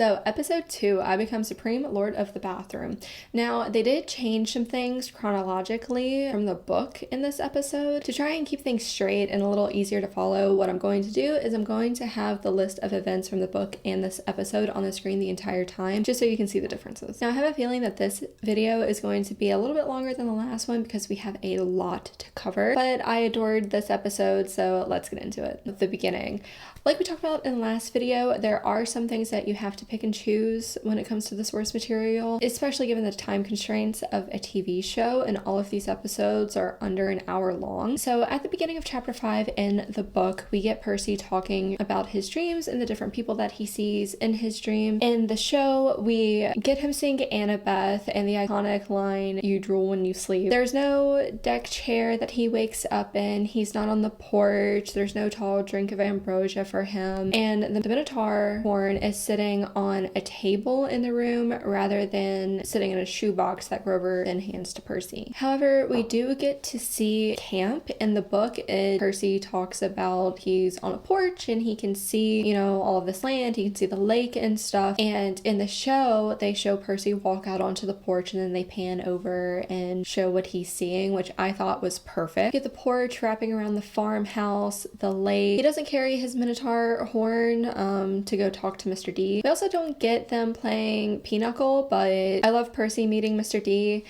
So episode 2, I become Supreme Lord of the Bathroom. Now, they did change some things chronologically from the book in this episode. To try and keep things straight and a little easier to follow, what I'm going to do is I'm going to have the list of events from the book and this episode on the screen the entire time, just so you can see the differences. Now, I have a feeling that this video is going to be a little bit longer than the last one because we have a lot to cover, but I adored this episode, so let's get into it. At the beginning, like we talked about in the last video, there are some things that you have to pick and choose when it comes to the source material, especially given the time constraints of a TV show, and all of these episodes are under an hour long. So at the beginning of chapter 5 in the book, we get Percy talking about his dreams and the different people that he sees in his dream. In the show, we get him seeing Annabeth and the iconic line, "You drool when you sleep." There's no deck chair that he wakes up in. He's not on the porch. There's no tall drink of ambrosia for him. And the Minotaur horn is sitting on a table in the room rather than sitting in a shoebox that Grover then hands to Percy. However, we do get to see camp in the book. Percy talks about he's on a porch and he can see, all of this land. He can see the lake and stuff. And in the show, they show Percy walk out onto the porch and then they pan over and show what he's seeing, which I thought was perfect. Get the porch wrapping around the farmhouse, the lake. He doesn't carry his Minotaur horn to go talk to Mr. D. We also don't get them playing Pinochle, but I love Percy meeting Mr. D.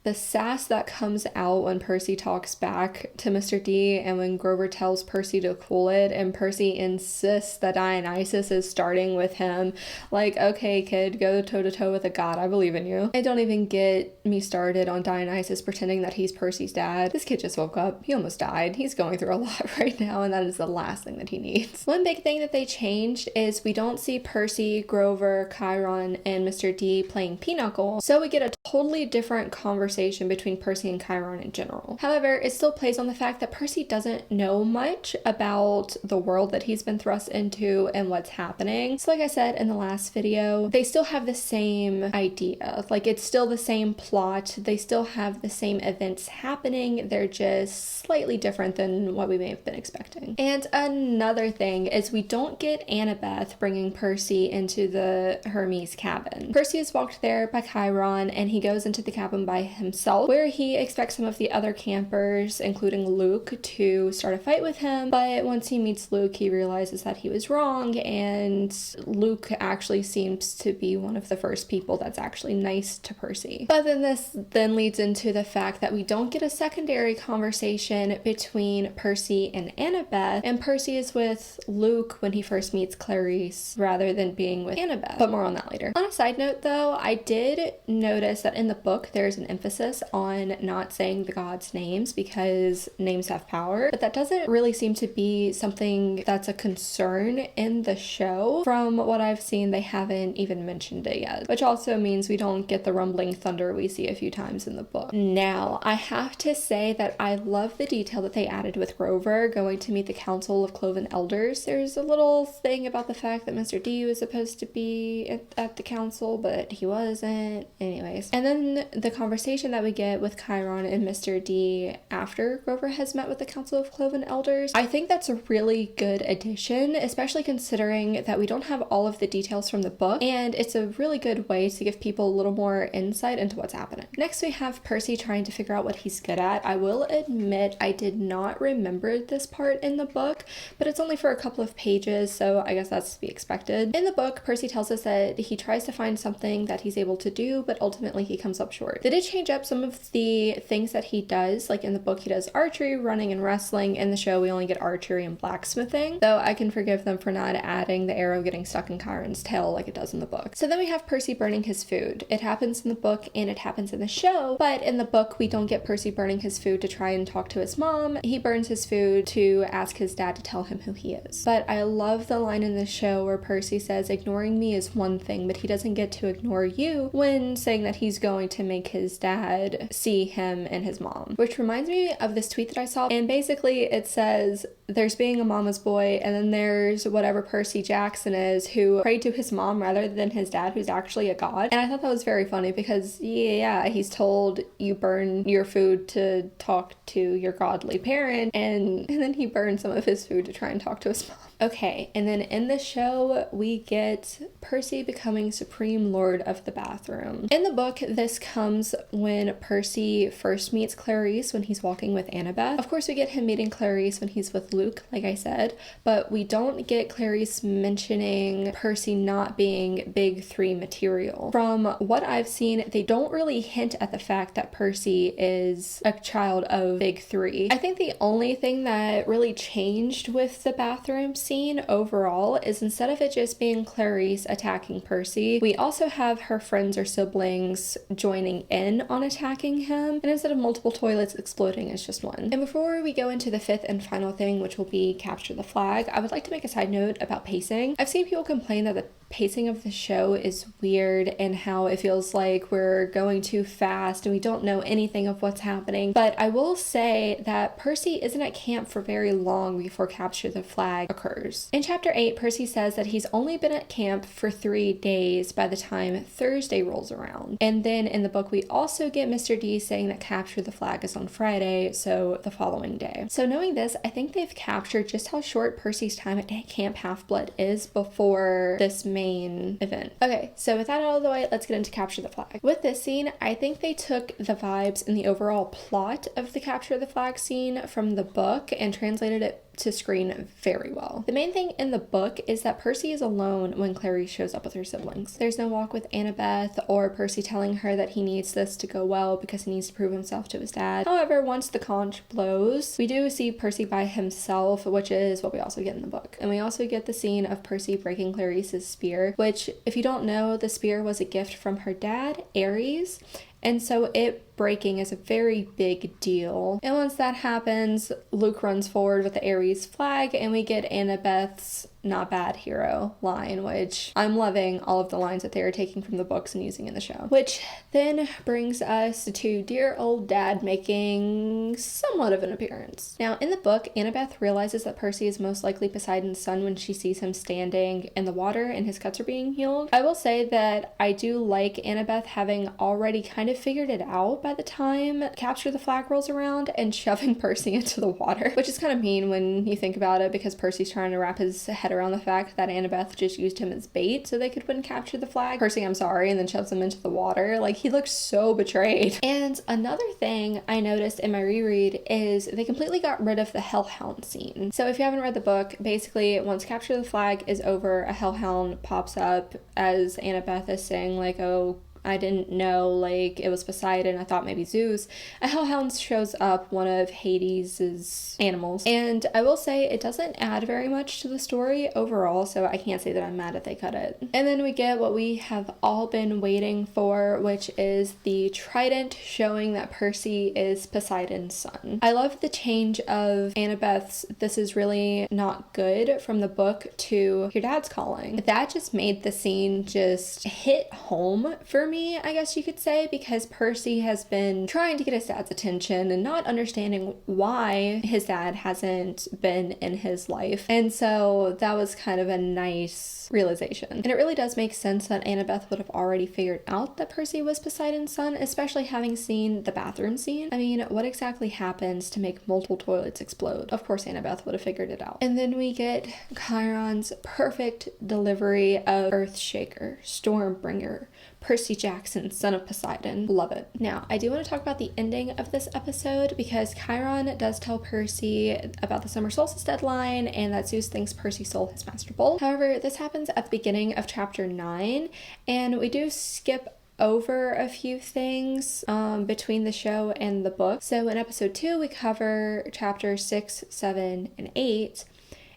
The sass that comes out when Percy talks back to Mr. D and when Grover tells Percy to cool it and Percy insists that Dionysus is starting with him. Like, okay, kid, go toe-to-toe with a god. I believe in you. I don't even get me started on Dionysus pretending that he's Percy's dad. This kid just woke up. He almost died. He's going through a lot right now, and that is the last thing that he needs. One big thing that they changed is we don't see Percy, Grover, Chiron, and Mr. D playing Pinochle, so we get a totally different conversation between Percy and Chiron in general. However, it still plays on the fact that Percy doesn't know much about the world that he's been thrust into and what's happening. So like I said in the last video, they still have the same idea. Like, it's still the same plot. They still have the same events happening. They're just slightly different than what we may have been expecting. And another thing is we don't get Annabeth bringing Percy into the Hermes cabin. Percy is walked there by Chiron and he goes into the cabin by himself, where he expects some of the other campers, including Luke, to start a fight with him. But once he meets Luke, he realizes that he was wrong, and Luke actually seems to be one of the first people that's actually nice to Percy. But then this leads into the fact that we don't get a secondary conversation between Percy and Annabeth, and Percy is with Luke when he first meets Clarice rather than being with Annabeth. But more on that later. On a side note though, I did notice that in the book there's an emphasis on not saying the gods' names because names have power, but that doesn't really seem to be something that's a concern in the show. From what I've seen, they haven't even mentioned it yet, which also means we don't get the rumbling thunder we see a few times in the book. Now, I have to say that I love the detail that they added with Grover going to meet the Council of Cloven Elders. There's a little thing about the fact that Mr. D was supposed to be at the council, but he wasn't. Anyways, and then the conversation that we get with Chiron and Mr. D after Grover has met with the Council of Cloven Elders, I think that's a really good addition, especially considering that we don't have all of the details from the book, and it's a really good way to give people a little more insight into what's happening. Next, we have Percy trying to figure out what he's good at. I will admit I did not remember this part in the book, but it's only for a couple of pages, so I guess that's to be expected. In the book, Percy tells us that he tries to find something that he's able to do, but ultimately he comes up short. They did change up some of the things that he does. Like in the book he does archery, running, and wrestling. In the show we only get archery and blacksmithing, though I can forgive them for not adding the arrow getting stuck in Chiron's tail like it does in the book. So then we have Percy burning his food. It happens in the book and it happens in the show, but in the book we don't get Percy burning his food to try and talk to his mom. He burns his food to ask his dad to tell him who he is. But I love the line in the show where Percy says, "Ignoring me is one thing, but he doesn't get to ignore you," when saying that he's going to make his dad see him and his mom. Which reminds me of this tweet that I saw, and basically it says there's being a mama's boy, and then there's whatever Percy Jackson is, who prayed to his mom rather than his dad, who's actually a god. And I thought that was very funny because yeah, he's told you burn your food to talk to your godly parent, and then he burned some of his food to try and talk to his mom. Okay, and then in the show, we get Percy becoming Supreme Lord of the Bathroom. In the book, this comes when Percy first meets Clarice when he's walking with Annabeth. Of course, we get him meeting Clarice when he's with Luke, like I said, but we don't get Clarice mentioning Percy not being Big Three material. From what I've seen, they don't really hint at the fact that Percy is a child of Big Three. I think the only thing that really changed with the bathroom scene overall is instead of it just being Clarice attacking Percy, we also have her friends or siblings joining in on attacking him, and instead of multiple toilets exploding, it's just one. And before we go into the fifth and final thing, which will be capture the flag, I would like to make a side note about pacing. I've seen people complain that the pacing of the show is weird and how it feels like we're going too fast and we don't know anything of what's happening. But I will say that Percy isn't at camp for very long before capture the flag occurs. In chapter 8, Percy says that he's only been at camp for 3 days by the time Thursday rolls around. And then in the book, we also get Mr. D saying that capture the flag is on Friday, so the following day. So knowing this, I think they've captured just how short Percy's time at Camp Half-Blood is before this main event. Okay, so with that out of the way, let's get into capture the flag. With this scene, I think they took the vibes and the overall plot of the capture the flag scene from the book and translated it to screen very well. The main thing in the book is that Percy is alone when Clarice shows up with her siblings. There's no walk with Annabeth or Percy telling her that he needs this to go well because he needs to prove himself to his dad. However, once the conch blows, we do see Percy by himself, which is what we also get in the book. And we also get the scene of Percy breaking Clarice's spear, which, if you don't know, the spear was a gift from her dad, Ares. And so it breaking is a very big deal. And once that happens, Luke runs forward with the Ares flag and we get Annabeth's not bad hero line, which I'm loving all of the lines that they are taking from the books and using in the show. Which then brings us to dear old dad making somewhat of an appearance. Now in the book, Annabeth realizes that Percy is most likely Poseidon's son when she sees him standing in the water and his cuts are being healed. I will say that I do like Annabeth having already kind of figured it out by the time capture the flag rolls around and shoving Percy into the water, which is kind of mean when you think about it because Percy's trying to wrap his head around the fact that Annabeth just used him as bait so they could win capture the flag. Percy, I'm sorry, and then shoves him into the water. Like, he looks so betrayed. And another thing I noticed in my reread is they completely got rid of the hellhound scene. So if you haven't read the book, basically once capture the flag is over, a hellhound pops up as Annabeth is saying like, oh, I didn't know, like, it was Poseidon, I thought maybe Zeus. A hellhound shows up, one of Hades's animals. And I will say it doesn't add very much to the story overall, so I can't say that I'm mad if they cut it. And then we get what we have all been waiting for, which is the trident showing that Percy is Poseidon's son. I love the change of Annabeth's "this is really not good" from the book to "your dad's calling." That just made the scene just hit home for me, I guess you could say, because Percy has been trying to get his dad's attention and not understanding why his dad hasn't been in his life. And so that was kind of a nice realization. And it really does make sense that Annabeth would have already figured out that Percy was Poseidon's son, especially having seen the bathroom scene. I mean, what exactly happens to make multiple toilets explode? Of course Annabeth would have figured it out. And then we get Chiron's perfect delivery of Earthshaker, Stormbringer, Percy Jackson, son of Poseidon. Love it. Now, I do want to talk about the ending of this episode because Chiron does tell Percy about the summer solstice deadline and that Zeus thinks Percy stole his master bolt. However, this happens at the beginning of chapter 9, and we do skip over a few things between the show and the book. So in episode 2, we cover chapters 6, 7, and 8.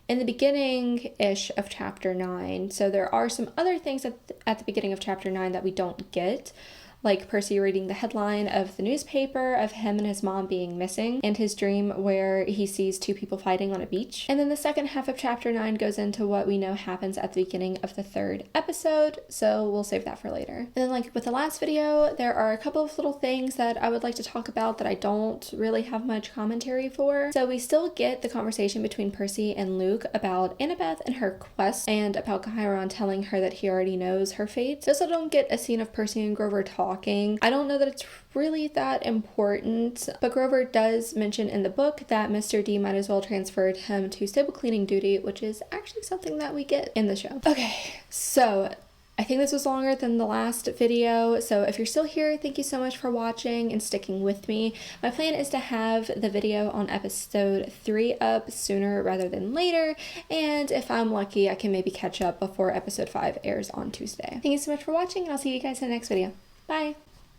In the beginning-ish of chapter 9. So there are some other things at the beginning of chapter 9 that we don't get, like Percy reading the headline of the newspaper of him and his mom being missing, and his dream where he sees two people fighting on a beach. And then the second half of chapter 9 goes into what we know happens at the beginning of the 3rd episode, so we'll save that for later. And then, like with the last video, there are a couple of little things that I would like to talk about that I don't really have much commentary for. So we still get the conversation between Percy and Luke about Annabeth and her quest, and about Chiron telling her that he already knows her fate. We also don't get a scene of Percy and Grover talking talking. I don't know that it's really that important, but Grover does mention in the book that Mr. D might as well transferred him to stable cleaning duty, which is actually something that we get in the show. Okay, so I think this was longer than the last video, so if you're still here, thank you so much for watching and sticking with me. My plan is to have the video on episode 3 up sooner rather than later, and if I'm lucky, I can maybe catch up before episode 5 airs on Tuesday. Thank you so much for watching, and I'll see you guys in the next video. Bye!